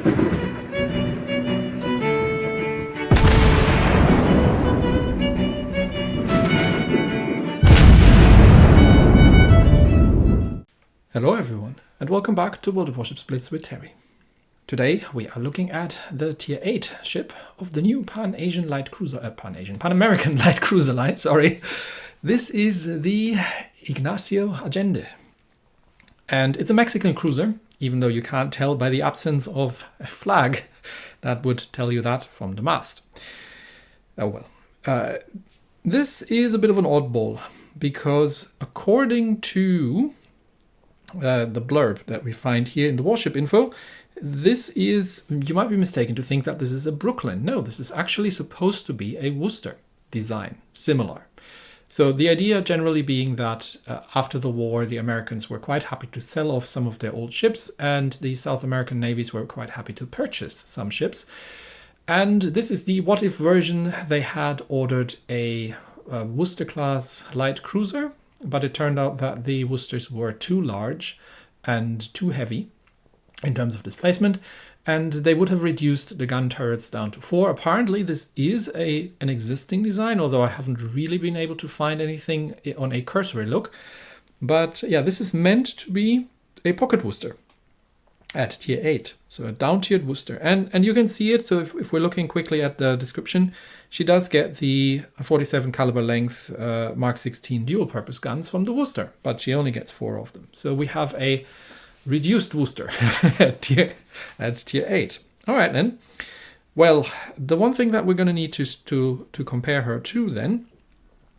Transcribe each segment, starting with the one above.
Hello everyone, and welcome back to World of Warships Blitz with Terry. Today we are looking at the Tier 8 ship of the new Pan-American light cruiser line, sorry. This is the Ignacio Allende. And it's a Mexican cruiser, even though you can't tell by the absence of a flag that would tell you that from the mast. Oh well. This is a bit of an oddball, because according to the blurb that we find here in the warship info, this is, you might be mistaken to think that this is a Brooklyn. No, this is actually supposed to be a Worcester design, similar. So the idea generally being that after the war, the Americans were quite happy to sell off some of their old ships, and the South American navies were quite happy to purchase some ships. And this is the what-if version. They had ordered a Worcester-class light cruiser, but it turned out that the Worcesters were too large and too heavy in terms of displacement, and they would have reduced the gun turrets down to 4. Apparently this is an existing design, although I haven't really been able to find anything on a cursory look. But yeah, this is meant to be a pocket Worcester at Tier 8, so a down-tiered Worcester. And you can see it, so if we're looking quickly at the description, she does get the 47 caliber length Mark 16 dual-purpose guns from the Worcester, but she only gets 4 of them. So we have a reduced Worcester at Tier 8. All right then. Well, the one thing that we're going to need to compare her to then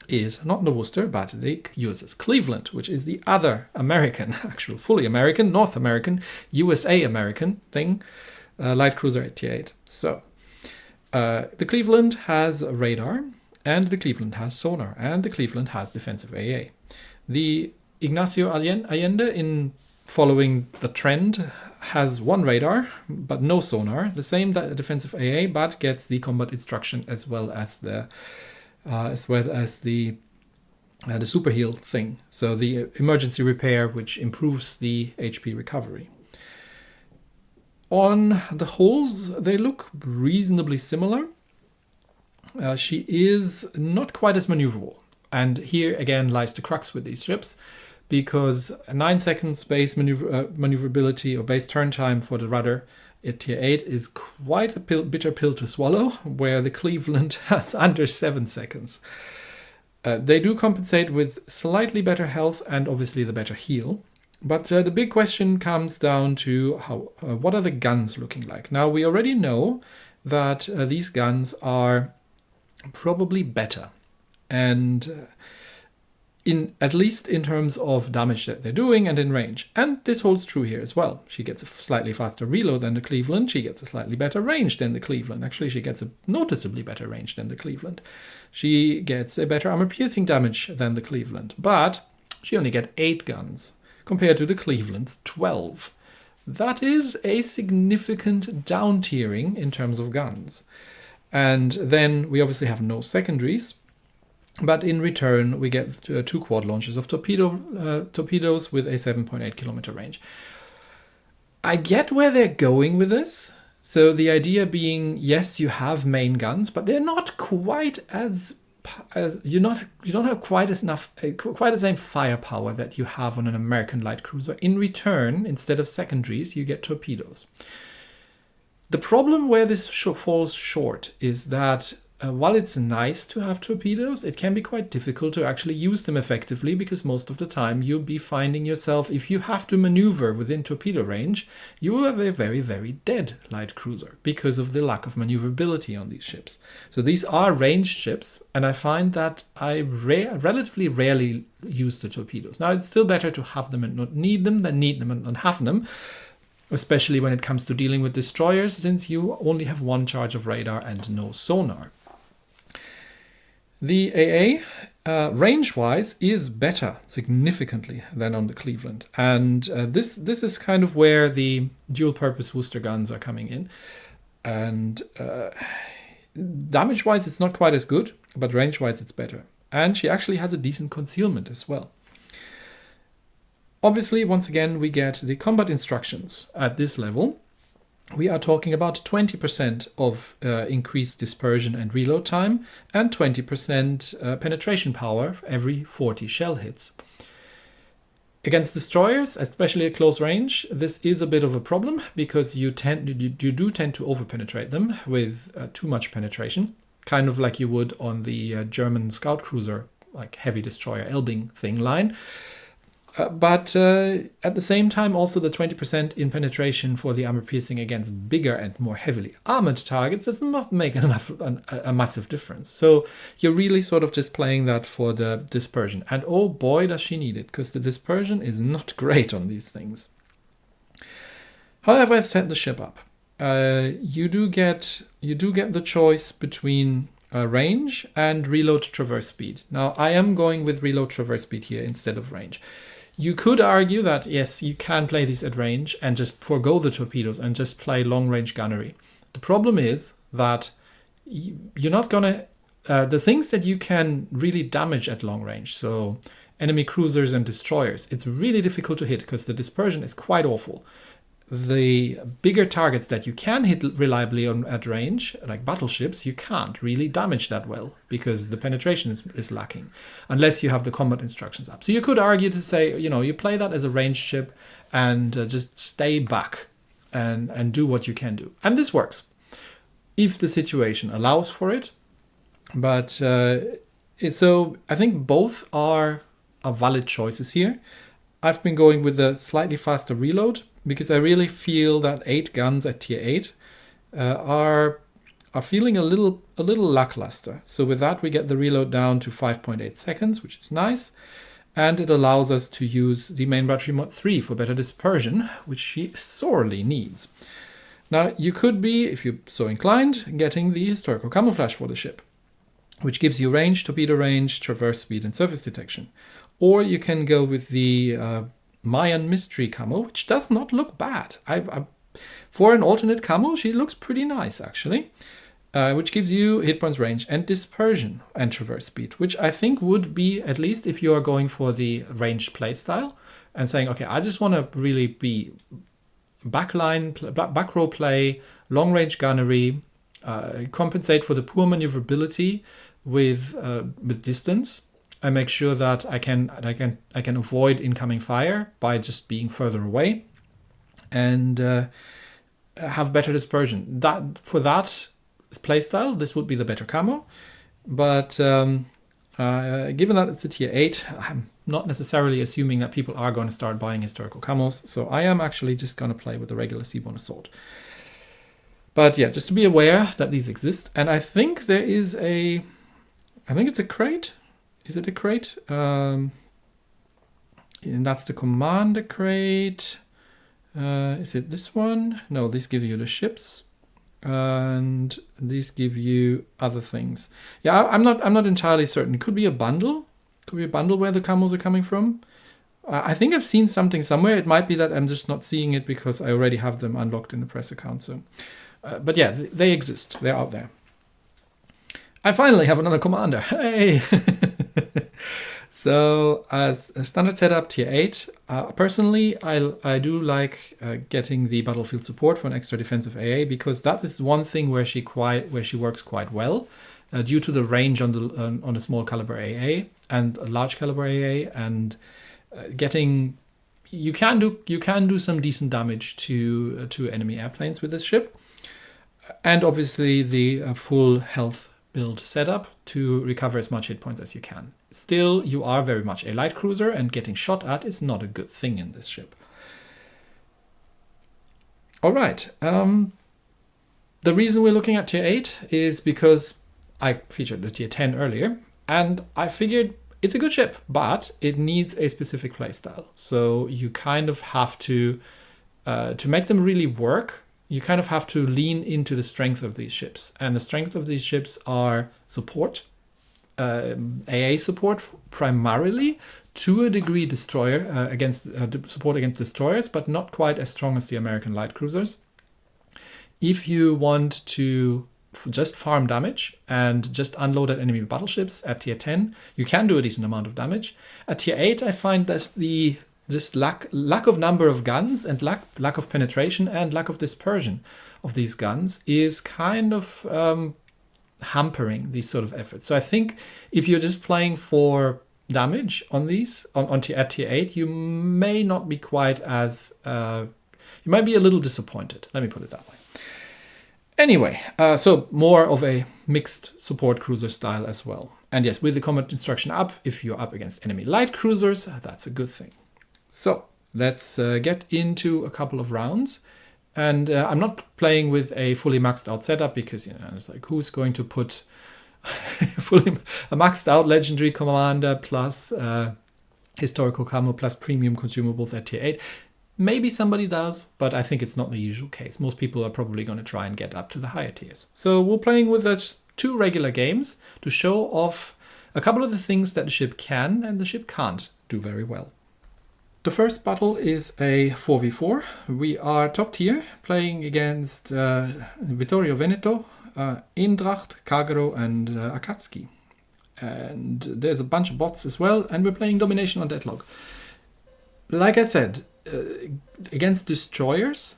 is not the Worcester, but the USS Cleveland, which is the other American, actual fully American, North American, USA American thing, light cruiser at Tier 8. So the Cleveland has radar, and the Cleveland has sonar, and the Cleveland has defensive AA. The Ignacio Allende, in following the trend, has one radar but no sonar, the same defensive AA, but gets the combat instruction as well as the super heal thing, so the emergency repair, which improves the HP recovery. On the hulls, they look reasonably similar. She is not quite as maneuverable, and here again lies the crux with these ships, because 9 seconds base maneuverability or base turn time for the rudder at Tier 8 is quite a bitter pill to swallow, where the Cleveland has under 7 seconds. They do compensate with slightly better health and obviously the better heal. But the big question comes down to what are the guns looking like? Now, we already know that these guns are probably better, and at least in terms of damage that they're doing and in range. And this holds true here as well. She gets a slightly faster reload than the Cleveland. She gets a slightly better range than the Cleveland. Actually, she gets a noticeably better range than the Cleveland. She gets a better armor-piercing damage than the Cleveland. But she only gets 8 guns compared to the Cleveland's 12. That is a significant down-tiering in terms of guns. And then we obviously have no secondaries. But in return, we get 2 quad launchers of torpedoes with a 7.8 kilometer range. I get where they're going with this. So the idea being, yes, you have main guns, but they're not quite as you don't have quite the same firepower that you have on an American light cruiser. In return, instead of secondaries, you get torpedoes. The problem where this falls short is that while it's nice to have torpedoes, it can be quite difficult to actually use them effectively, because most of the time you'll be finding yourself, if you have to maneuver within torpedo range, you have a very, very dead light cruiser because of the lack of maneuverability on these ships. So these are ranged ships, and I find that I relatively rarely use the torpedoes. Now, it's still better to have them and not need them than need them and not have them, especially when it comes to dealing with destroyers, since you only have 1 charge of radar and no sonar. The AA, range-wise, is better significantly than on the Cleveland. And this is kind of where the dual-purpose Worcester guns are coming in. And damage-wise, it's not quite as good, but range-wise, it's better. And she actually has a decent concealment as well. Obviously, once again, we get the combat instructions at this level. we are talking about 20% of increased dispersion and reload time and 20% penetration power every 40 shell hits. Against destroyers, especially at close range, this is a bit of a problem because you do tend to over-penetrate them with too much penetration, kind of like you would on the German scout cruiser, like heavy destroyer Elbing thing line. But at the same time, also the 20% in penetration for the armor piercing against bigger and more heavily armored targets does not make a massive difference. So you're really sort of just playing that for the dispersion. And oh boy, does she need it, because the dispersion is not great on these things. However, I've set the ship up. You do get the choice between range and reload traverse speed. Now, I am going with reload traverse speed here instead of range. You could argue that, yes, you can play these at range and just forego the torpedoes and just play long-range gunnery. The problem is that you're not going to... the things that you can really damage at long range, so enemy cruisers and destroyers, it's really difficult to hit because the dispersion is quite awful. The bigger targets that you can hit reliably at range, like battleships, you can't really damage that well because the penetration is lacking, unless you have the combat instructions up. So you could argue to say, you play that as a ranged ship and just stay back and do what you can do. And this works if the situation allows for it. But so I think both are valid choices here. I've been going with the slightly faster reload, because I really feel that 8 guns at tier 8 are feeling a little lackluster. So with that, we get the reload down to 5.8 seconds, which is nice. And it allows us to use the main battery mod 3 for better dispersion, which she sorely needs. Now, you could be, if you're so inclined, getting the historical camouflage for the ship, which gives you range, torpedo range, traverse speed, and surface detection. Or you can go with the Mayan Mystery camo, which does not look bad. For an alternate camo, she looks pretty nice, actually, which gives you hit points range and dispersion and traverse speed, which I think would be, at least if you are going for the ranged playstyle and saying, okay, I just want to really be back row play, long range gunnery, compensate for the poor maneuverability with distance. I make sure that I can avoid incoming fire by just being further away, and have better dispersion. For that playstyle, this would be the better camo. But given that it's a tier 8, I'm not necessarily assuming that people are going to start buying historical camos. So I am actually just going to play with the regular Seaborne Assault. But yeah, just to be aware that these exist. And I think there is I think it's a crate. Is it a crate? And that's the commander crate. Is it this one? No, these give you the ships, and these give you other things. Yeah, I'm not entirely certain. It could be a bundle. Could be a bundle where the camos are coming from. I think I've seen something somewhere. It might be that I'm just not seeing it because I already have them unlocked in the press account. So, but yeah, they exist. They're out there. I finally have another commander. Hey! So as a standard setup, tier 8. Personally, I do like getting the battlefield support for an extra defensive AA, because that is one thing where she works quite well, due to the range on the small caliber AA and a large caliber AA, and you can do some decent damage to enemy airplanes with this ship, and obviously the full health build setup to recover as much hit points as you can. Still, you are very much a light cruiser, and getting shot at is not a good thing in this ship. All right. The reason we're looking at tier 8 is because I featured the tier 10 earlier, and I figured it's a good ship, but it needs a specific playstyle. So you kind of have to make them really work, you kind of have to lean into the strength of these ships. And the strength of these ships are support, AA support primarily, to a degree destroyer support against destroyers, but not quite as strong as the American light cruisers. If you want to just farm damage and just unload at enemy battleships at tier 10, you can do a decent amount of damage. At tier 8, I find that the just lack of number of guns and lack of penetration and lack of dispersion of these guns is kind of hampering these sort of efforts. So I think if you're just playing for damage on these at tier 8, you may not be quite as you might be a little disappointed. Let me put it that way. Anyway, so more of a mixed support cruiser style as well. And yes, with the combat instruction up, if you're up against enemy light cruisers, that's a good thing. So let's get into a couple of rounds. And I'm not playing with a fully maxed out setup because, you know, it's like, who's going to put a maxed out legendary commander plus historical camo plus premium consumables at tier 8? Maybe somebody does, but I think it's not the usual case. Most people are probably going to try and get up to the higher tiers. So we're playing with 2 regular games to show off a couple of the things that the ship can and the ship can't do very well. The first battle is a 4v4. We are top tier, playing against Vittorio Veneto, Eindracht, Kagero, and Akatsuki. And there's a bunch of bots as well, and we're playing Domination on Deadlock. Like I said, against destroyers,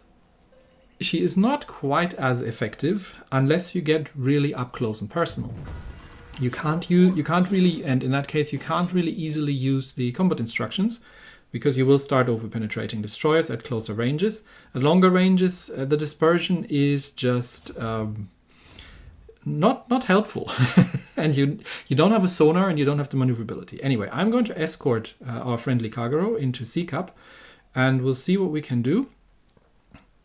she is not quite as effective unless you get really up close and personal. You can't really, and in that case, you can't really easily use the combat instructions, because you will start over-penetrating destroyers at closer ranges. At longer ranges, the dispersion is just not helpful. And you don't have a sonar and you don't have the maneuverability. Anyway, I'm going to escort our friendly Kagero into C Cup, and we'll see what we can do.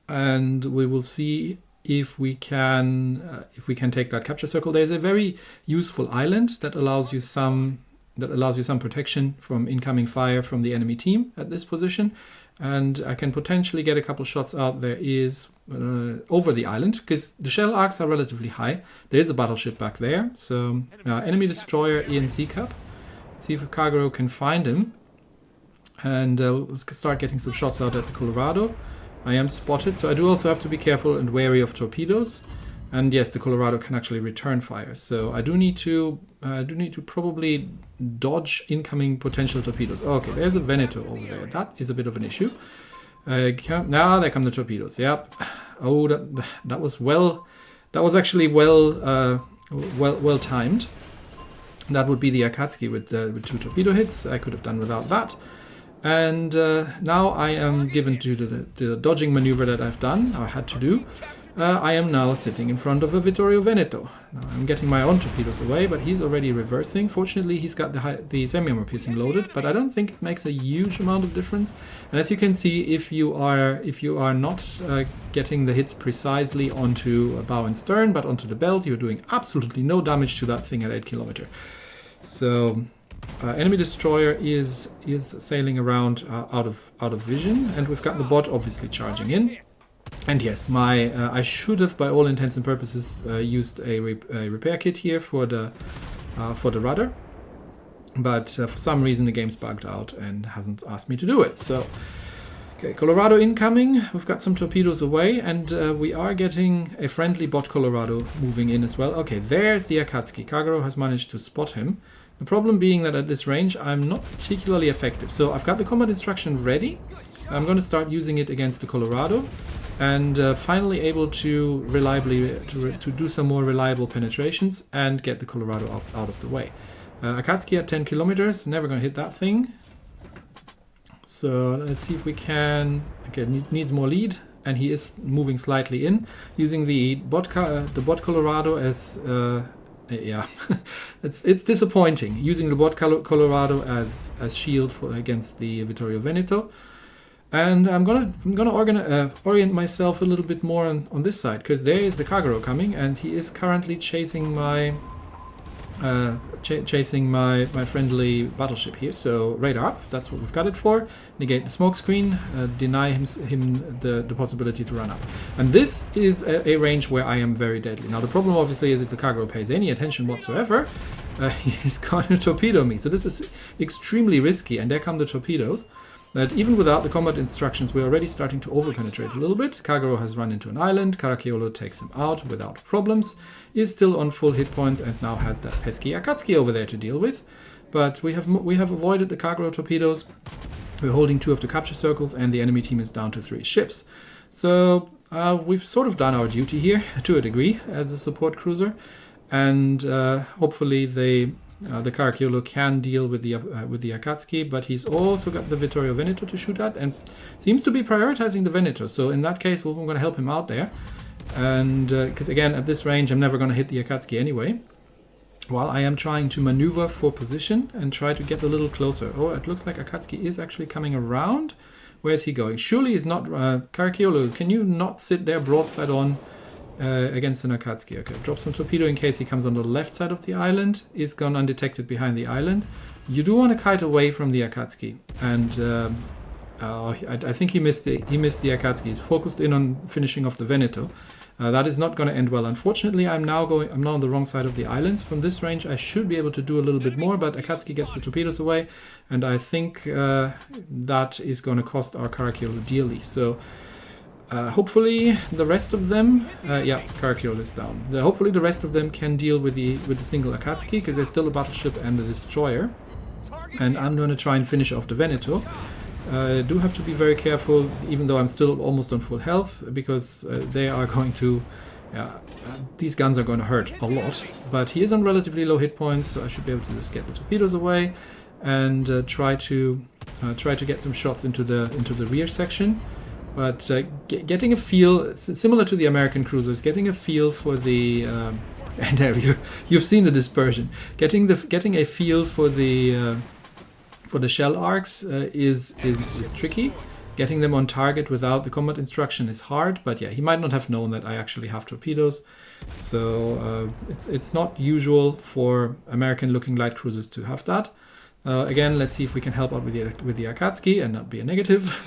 And we will see if we can take that capture circle. There's a very useful island that allows you some protection from incoming fire from the enemy team at this position, and I can potentially get a couple shots out. There is over the island, because the shell arcs are relatively high. There is a battleship back there, so enemy destroyer in C Cup. Let's see if Kagero can find him, and let's start getting some shots out at the Colorado. I am spotted, so I do also have to be careful and wary of torpedoes. And yes, the Colorado can actually return fire, so I do need to probably dodge incoming potential torpedoes. Okay, there's a Veneto over there. That is a bit of an issue. Now there come the torpedoes. Yep. Oh, that was well. That was actually well timed. That would be the Akatsuki with 2 torpedo hits. I could have done without that. And now I am given to the dodging maneuver that I've done, or had to do. I am now sitting in front of a Vittorio Veneto. Now I'm getting my own torpedoes away, but he's already reversing. Fortunately, he's got the semi-armor piercing loaded, but I don't think it makes a huge amount of difference. And as you can see, if you are not getting the hits precisely onto bow and stern, but onto the belt, you're doing absolutely no damage to that thing at 8 km. So enemy destroyer is sailing around out of vision, and we've got the bot obviously charging in. And yes, I should have, by all intents and purposes, used a repair kit here for the rudder, but for some reason the game's bugged out and hasn't asked me to do it. So, okay, Colorado incoming. We've got some torpedoes away, and we are getting a friendly bot Colorado moving in as well. Okay, there's the Akatsuki. Kagero has managed to spot him. The problem being that at this range, I'm not particularly effective. So I've got the combat instruction ready. I'm going to start using it against the Colorado, and finally able to reliably to do some more reliable penetrations and get the Colorado out of the way. Akatsuki at 10 kilometers, never going to hit that thing. So let's see if we can. Okay, needs more lead, and he is moving slightly in, using the bot Colorado as yeah, it's disappointing using the bot Colorado as shield against the Vittorio Veneto. And I'm gonna orient myself a little bit more on this side, because there is the Kagero coming, and he is currently chasing my friendly battleship here. So radar up, that's what we've got it for. Negate the smoke screen, deny him the possibility to run up. And this is a range where I am very deadly. Now the problem obviously is if the Kagero pays any attention whatsoever, he's going to torpedo me. So this is extremely risky, and there come the torpedoes. But even without the combat instructions, we're already starting to over-penetrate a little bit. Kagero has run into an island. Caracciola takes him out without problems. Is still on full hit points and now has that pesky Akatsuki over there to deal with. But we have avoided the Kagero torpedoes. We're holding 2 of the capture circles, and the enemy team is down to 3 ships. So we've sort of done our duty here to a degree as a support cruiser, and hopefully the Caracciolo can deal with the Akatsuki, but he's also got the Vittorio Veneto to shoot at, and seems to be prioritizing the Veneto. So in that case, we're going to help him out there, and because again at this range I'm never going to hit the Akatsuki anyway. While I am trying to maneuver for position and try to get a little closer. Oh, it looks like Akatsuki is actually coming around. Where is he going? Surely he's not... Caracciolo, can you not sit there broadside on against an Akatsuki? Okay, drop some torpedo in case he comes on the left side of the island. Is gone undetected behind the island. You do want to kite away from the Akatsuki. And I think he missed the Akatsuki. He's focused in on finishing off the Veneto. That is not going to end well. Unfortunately, I'm now on the wrong side of the islands. From this range, I should be able to do a little bit more, but Akatsuki gets the torpedoes away, and I think that is going to cost our Caracciolo dearly. So hopefully the rest of them, yeah, Caracciolo is down. Hopefully the rest of them can deal with the single Akatsuki, because there's still a battleship and a destroyer, and I'm going to try and finish off the Veneto. Do have to be very careful, even though I'm still almost on full health, because they are going to... these guns are going to hurt a lot. But he is on relatively low hit points, so I should be able to just get the torpedoes away and try to get some shots into the rear section. But getting a feel, similar to the American cruisers, getting a feel for the... and there you've seen the dispersion. Getting a feel for the shell arcs is tricky. Getting them on target without the combat instruction is hard, but yeah, he might not have known that I actually have torpedoes. So it's not usual for American-looking light cruisers to have that. Again, let's see if we can help out with the Akatsuki and not be a negative.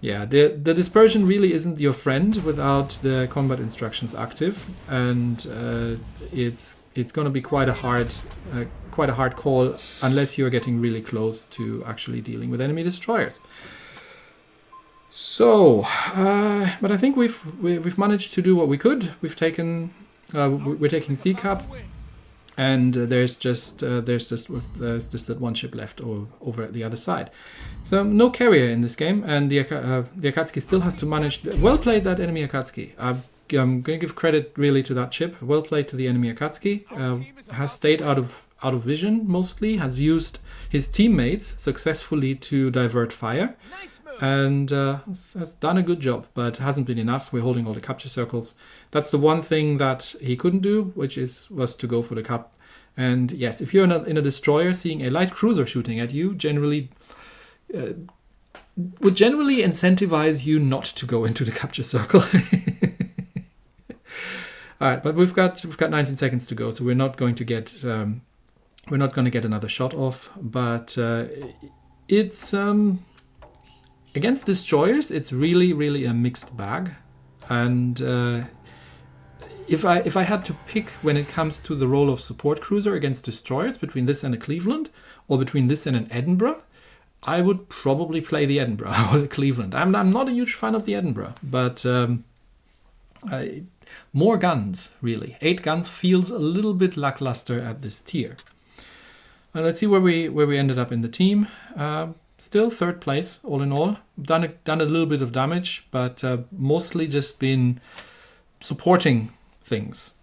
Yeah, the dispersion really isn't your friend without the combat instructions active, and it's going to be quite a hard call unless you're getting really close to actually dealing with enemy destroyers. So, but I think we've managed to do what we could. We're taking C cap, and there's just that one ship left over at the other side. So no carrier in this game, and the Akatsuki still has to manage. Well played, that enemy Akatsuki. I'm going to give credit really to that ship. Well played to the enemy Akatsuki. Has stayed out of vision mostly. Has used his teammates successfully to divert fire, and has done a good job. But hasn't been enough. We're holding all the capture circles. That's the one thing that he couldn't do, which was to go for the cap. And yes, if you're in a destroyer, seeing a light cruiser shooting at you would generally incentivize you not to go into the capture circle. All right, but we've got 19 seconds to go, so we're not going to get another shot off. But it's against destroyers, it's really a mixed bag, and if I had to pick when it comes to the role of support cruiser against destroyers between this and a Cleveland, or between this and an Edinburgh, I would probably play the Edinburgh or the Cleveland. I'm not a huge fan of the Edinburgh, but more guns, really. 8 guns feels a little bit lackluster at this tier. Let's see where we ended up in the team. Still 3rd place, all in all. Done a little bit of damage, but mostly just been supporting things.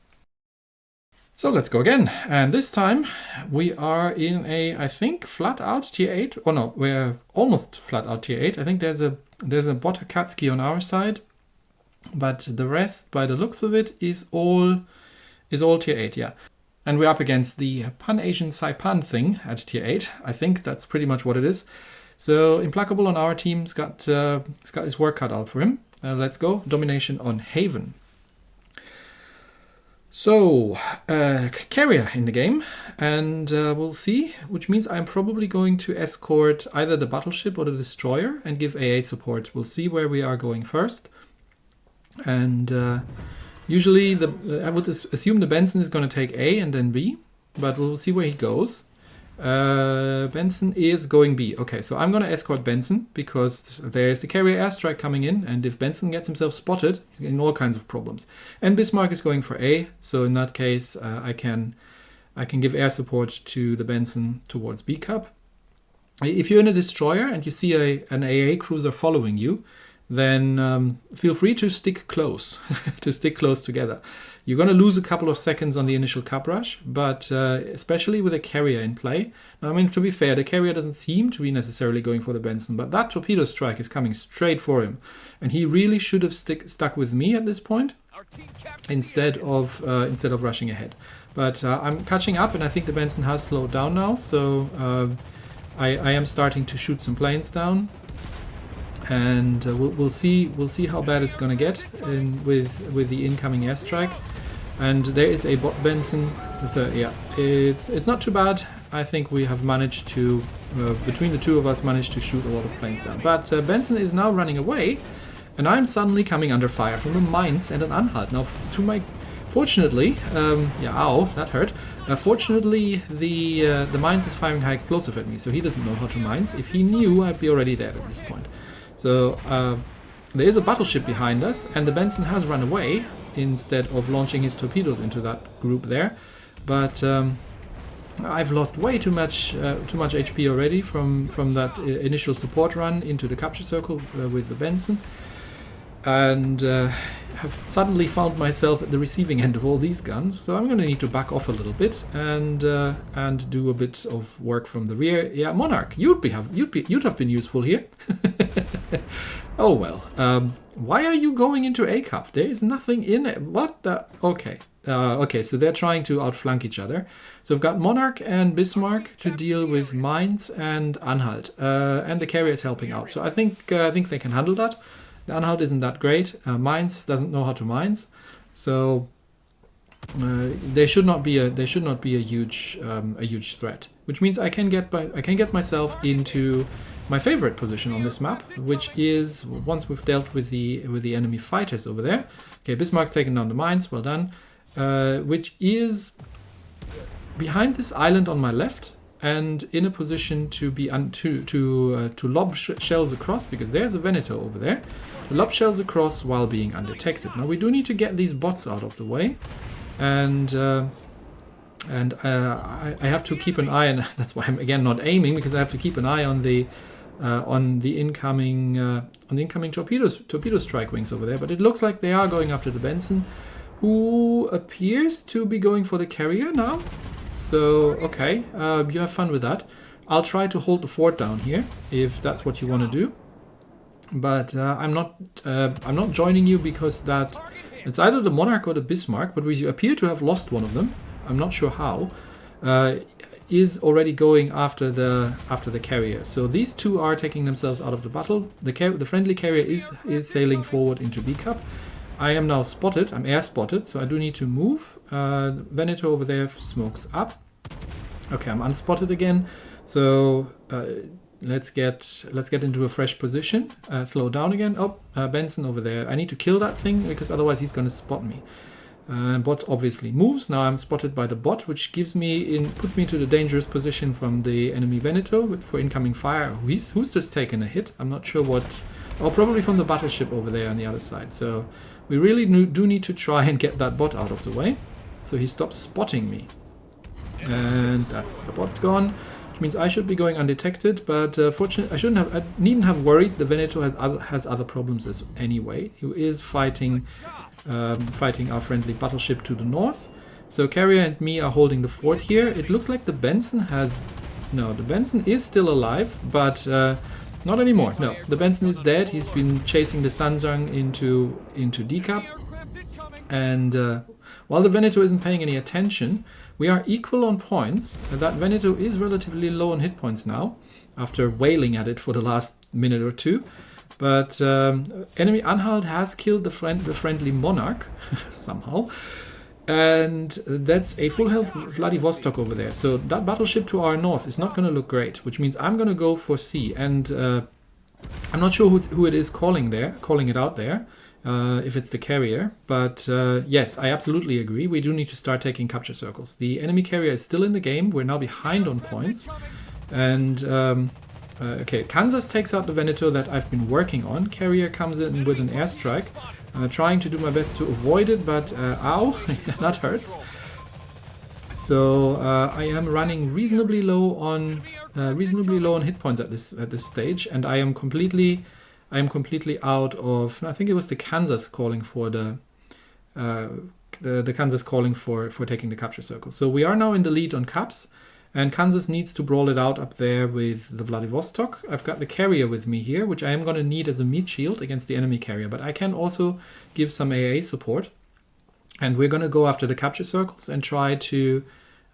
So let's go again, and this time we are in I think flat out tier 8. Oh no, we're almost flat out tier 8. I think there's a bot Akatsuki on our side, but the rest, by the looks of it, is all tier 8. Yeah, and we're up against the Pan-Asian Saipan thing at tier 8. I think that's pretty much what it is. So Implacable on our team's got his work cut out for him. Let's go. Domination on Haven. So, carrier in the game, and we'll see, which means I'm probably going to escort either the battleship or the destroyer and give AA support. We'll see where we are going first. And usually I would assume the Benson is going to take A and then B, but we'll see where he goes. Benson is going B. Okay, so I'm going to escort Benson because there's the carrier airstrike coming in, and if Benson gets himself spotted, he's getting all kinds of problems. And Bismarck is going for A, so in that case, I can give air support to the Benson towards B Cup. If you're in a destroyer and you see an AA cruiser following you, then feel free to stick close, to stick close together. You're going to lose a couple of seconds on the initial cup rush, but especially with a carrier in play. Now, I mean, to be fair, the carrier doesn't seem to be necessarily going for the Benson, but that torpedo strike is coming straight for him. And he really should have stuck with me at this point instead of rushing ahead. But I'm catching up, and I think the Benson has slowed down now, so I am starting to shoot some planes down. And we'll see how bad it's gonna get with the incoming airstrike. And there is a bot Benson. So yeah, it's not too bad. I think we have managed to between the two of us managed to shoot a lot of planes down. But Benson is now running away, and I'm suddenly coming under fire from the mines and an Anhalt. Now, fortunately, yeah, ow, that hurt. Fortunately, the mines is firing high explosive at me, so he doesn't know how to mines. If he knew, I'd be already dead at this point. So there is a battleship behind us, and the Benson has run away instead of launching his torpedoes into that group there. But I've lost way too much HP already from that initial support run into the capture circle with the Benson, and have suddenly found myself at the receiving end of all these guns. So I'm going to need to back off a little bit and do a bit of work from the rear. Yeah, Monarch, you'd have been useful here. Oh well. Why are you going into A cup? There is nothing in it. What? Okay. Okay, so they're trying to outflank each other. So we've got Monarch and Bismarck to deal with mines and Anhalt, and the carrier is helping out. So I think they can handle that. The Anhalt isn't that great. Mines doesn't know how to mines, so there should not be a huge threat. Which means I can get myself into my favorite position on this map, which is once we've dealt with the enemy fighters over there. Okay, Bismarck's taken down the mines. Well done. Which is behind this island on my left, and in a position to be to lob shells across, because there's a Veneto over there. To lob shells across while being undetected. Now we do need to get these bots out of the way, and I have to keep an eye, and that's why I'm again not aiming, because I have to keep an eye on the incoming torpedo strike wings over there. But it looks like they are going after the Benson, who appears to be going for the carrier now. So okay, you have fun with that. I'll try to hold the fort down here if that's what you want to do. But I'm not joining you, because that it's either the Monarch or the Bismarck, but we appear to have lost one of them. I'm not sure how. Is already going after the carrier. So these two are taking themselves out of the battle. The friendly carrier is sailing forward into B cup. I am now spotted. I'm air spotted, so I do need to move. Veneto over there smokes up. Okay, I'm unspotted again. So let's get into a fresh position. Slow down again. Oh, Benson over there. I need to kill that thing, because otherwise he's going to spot me. Bot obviously moves. Now I'm spotted by the bot, which puts me into the dangerous position from the enemy Veneto for incoming fire. Who's just taken a hit? I'm not sure what. Oh, probably from the battleship over there on the other side. So we really do need to try and get that bot out of the way, so he stops spotting me. And that's the bot gone, which means I should be going undetected. But fortunately, I needn't have worried. The Veneto has other problems anyway. He is fighting our friendly battleship to the north. So carrier and me are holding the fort here. It looks like the Benson the Benson is still alive, but not anymore. No, the Benson is dead. He's been chasing the Sanjang into D cup, and while the Veneto isn't paying any attention, we are equal on points. That Veneto is relatively low on hit points now, after wailing at it for the last minute or two. But enemy Anhalt has killed the friendly Monarch somehow, and that's a full health Vladivostok over there. So that battleship to our north is not going to look great, which means I'm going to go for C. And I'm not sure who it is calling it out there, if it's the carrier. But yes, I absolutely agree. We do need to start taking capture circles. The enemy carrier is still in the game. We're now behind on points. And okay, Kansas takes out the Veneto that I've been working on. Carrier comes in with an airstrike. Trying to do my best to avoid it, but ow, that hurts. So I am running reasonably low on hit points at this stage, and I am completely out of. I think it was the Kansas calling for the Kansas calling for taking the capture circle. So we are now in the lead on caps, and Kansas needs to brawl it out up there with the Vladivostok. I've got the carrier with me here, which I am going to need as a meat shield against the enemy carrier, but I can also give some AA support. And we're going to go after the capture circles and try to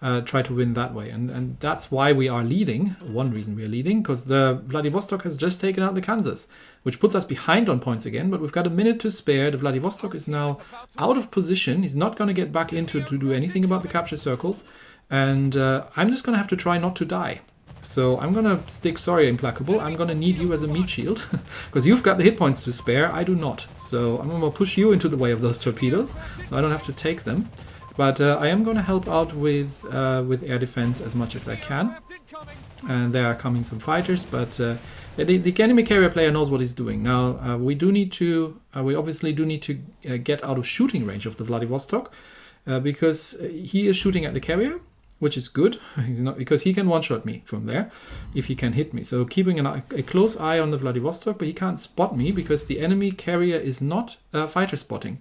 win that way. And that's why we are leading. One reason we are leading, because the Vladivostok has just taken out the Kansas, which puts us behind on points again. But we've got a minute to spare. The Vladivostok is now out of position. He's not going to get back into to do anything about the capture circles. And I'm just going to have to try not to die. So I'm going to stick, sorry, Implacable, I'm going to need you as a meat shield, because you've got the hit points to spare, I do not. So I'm going to push you into the way of those torpedoes, so I don't have to take them. But I am going to help out with air defense as much as I can. And there are coming some fighters, but the enemy carrier player knows what he's doing. Now, we obviously do need to get out of shooting range of the Vladivostok, because he is shooting at the carrier, which is good. He's not, because he can one-shot me from there if he can hit me. So keeping a close eye on the Vladivostok, but he can't spot me because the enemy carrier is not fighter spotting.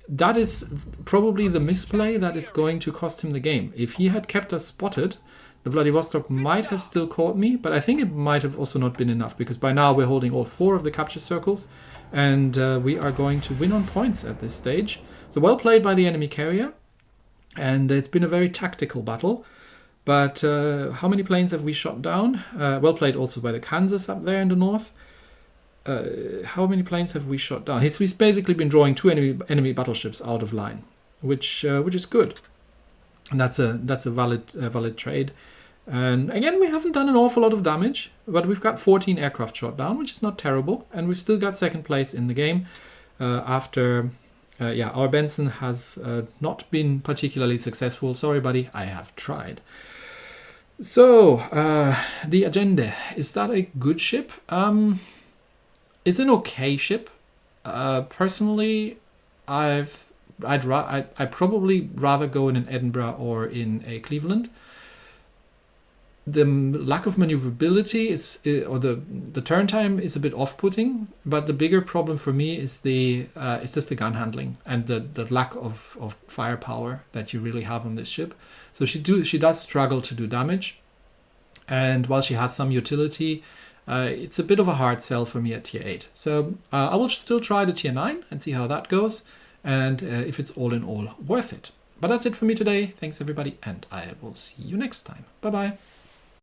That is probably the misplay that is going to cost him the game. If he had kept us spotted, the Vladivostok might have still caught me, but I think it might have also not been enough, because by now we're holding all 4 of the capture circles, and we are going to win on points at this stage. So well played by the enemy carrier. And it's been a very tactical battle, but how many planes have we shot down? Well played also by the Kansas up there in the north. How many planes have we shot down? He's basically been drawing 2 enemy battleships out of line, which is good, and that's a valid trade. And again, we haven't done an awful lot of damage, but we've got 14 aircraft shot down, which is not terrible, and we've still got second place in the game after. Our Benson has not been particularly successful. Sorry, buddy, I have tried. So, the Allende, is that a good ship? It's an okay ship. Personally, I'd probably rather go in an Edinburgh or in a Cleveland. The lack of maneuverability or the turn time is a bit off-putting, but the bigger problem for me is just the gun handling and the lack of firepower that you really have on this ship. So she does struggle to do damage, and while she has some utility, it's a bit of a hard sell for me at tier 8. So I will still try the tier 9 and see how that goes, and if it's all in all worth it. But that's it for me today. Thanks everybody, and I will see you next time. Bye bye.